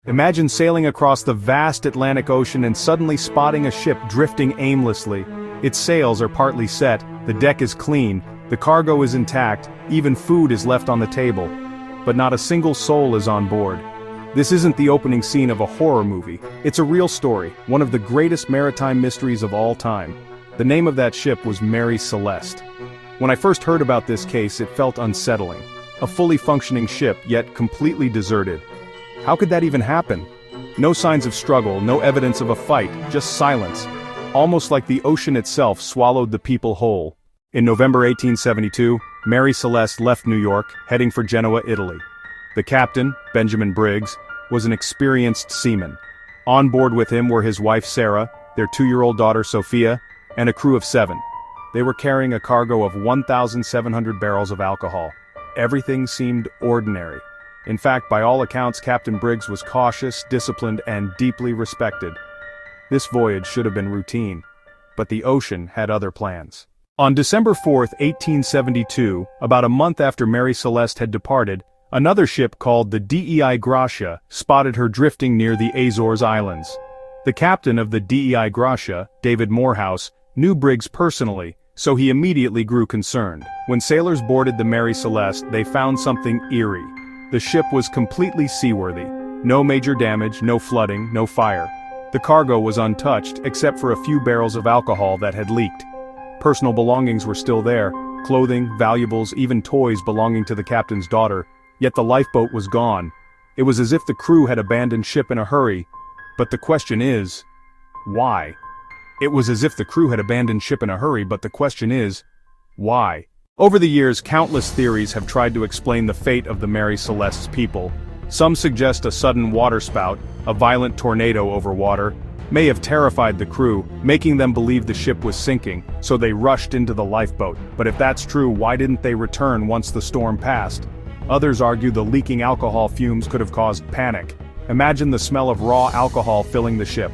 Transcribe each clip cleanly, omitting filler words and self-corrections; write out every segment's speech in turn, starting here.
Imagine sailing across the vast Atlantic Ocean and suddenly spotting a ship drifting aimlessly. Its sails are partly set, the deck is clean, the cargo is intact, even food is left on the table. But not a single soul is on board. This isn't the opening scene of a horror movie. It's a real story, one of the greatest maritime mysteries of all time. The name of that ship was Mary Celeste. When I first heard about this case, it felt unsettling. A fully functioning ship, yet completely deserted. How could that even happen? No signs of struggle, no evidence of a fight, just silence. Almost like the ocean itself swallowed the people whole. In November 1872, Mary Celeste left New York, heading for Genoa, Italy. The captain, Captain Briggs, was an experienced seaman. On board with him were his wife Sarah, their 2-year-old daughter Sophia, and a crew of 7. They were carrying a cargo of 1,700 barrels of alcohol. Everything seemed ordinary. In fact, by all accounts, Captain Briggs was cautious, disciplined, and deeply respected. This voyage should have been routine. But the ocean had other plans. On December 4, 1872, about a month after Mary Celeste had departed, another ship called the Dei Gratia spotted her drifting near the Azores Islands. The captain of the Dei Gratia, David Morehouse, knew Briggs personally, so he immediately grew concerned. When sailors boarded the Mary Celeste, they found something eerie. The ship was completely seaworthy. No major damage, no flooding, no fire. The cargo was untouched, except for a few barrels of alcohol that had leaked. Personal belongings were still there, clothing, valuables, even toys belonging to the captain's daughter, yet the lifeboat was gone. It was as if the crew had abandoned ship in a hurry. But the question is, why? It was as if the crew had abandoned ship in a hurry, but the question is, why? Over the years, countless theories have tried to explain the fate of the Mary Celeste's people. Some suggest a sudden waterspout, a violent tornado over water, may have terrified the crew, making them believe the ship was sinking, so they rushed into the lifeboat. But if that's true, why didn't they return once the storm passed? Others argue the leaking alcohol fumes could have caused panic. Imagine the smell of raw alcohol filling the ship.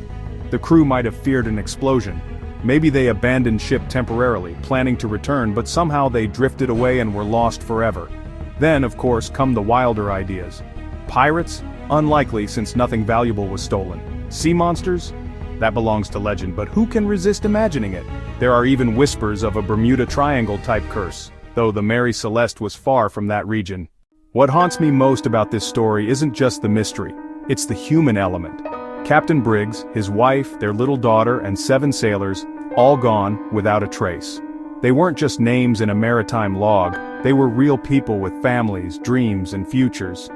The crew might have feared an explosion. Maybe they abandoned ship temporarily, planning to return, but somehow they drifted away and were lost forever. Then, of course, come the wilder ideas. Pirates? Unlikely, since nothing valuable was stolen. Sea monsters? That belongs to legend, but who can resist imagining it? There are even whispers of a Bermuda Triangle-type curse, though the Mary Celeste was far from that region. What haunts me most about this story isn't just the mystery, it's the human element. Captain Briggs, his wife, their little daughter, and 7 sailors, all gone without a trace. They weren't just names in a maritime log, they were real people with families, dreams, and futures.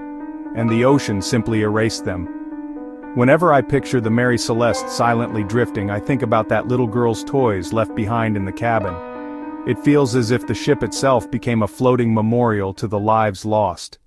And the ocean simply erased them. Whenever I picture the Mary Celeste silently drifting, I think about that little girl's toys left behind in the cabin. It feels as if the ship itself became a floating memorial to the lives lost.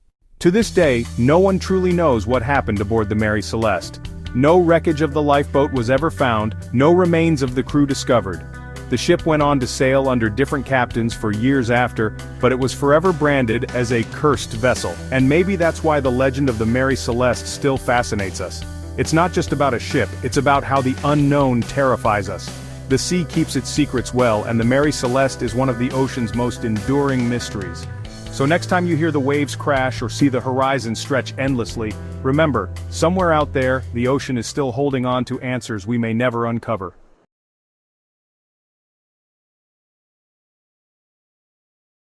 To this day, no one truly knows what happened aboard the Mary Celeste. No wreckage of the lifeboat was ever found, no remains of the crew discovered. The ship went on to sail under different captains for years after, but it was forever branded as a cursed vessel. And maybe that's why the legend of the Mary Celeste still fascinates us. It's not just about a ship, it's about how the unknown terrifies us. The sea keeps its secrets well, and the Mary Celeste is one of the ocean's most enduring mysteries. So next time you hear the waves crash or see the horizon stretch endlessly, remember, somewhere out there, the ocean is still holding on to answers we may never uncover.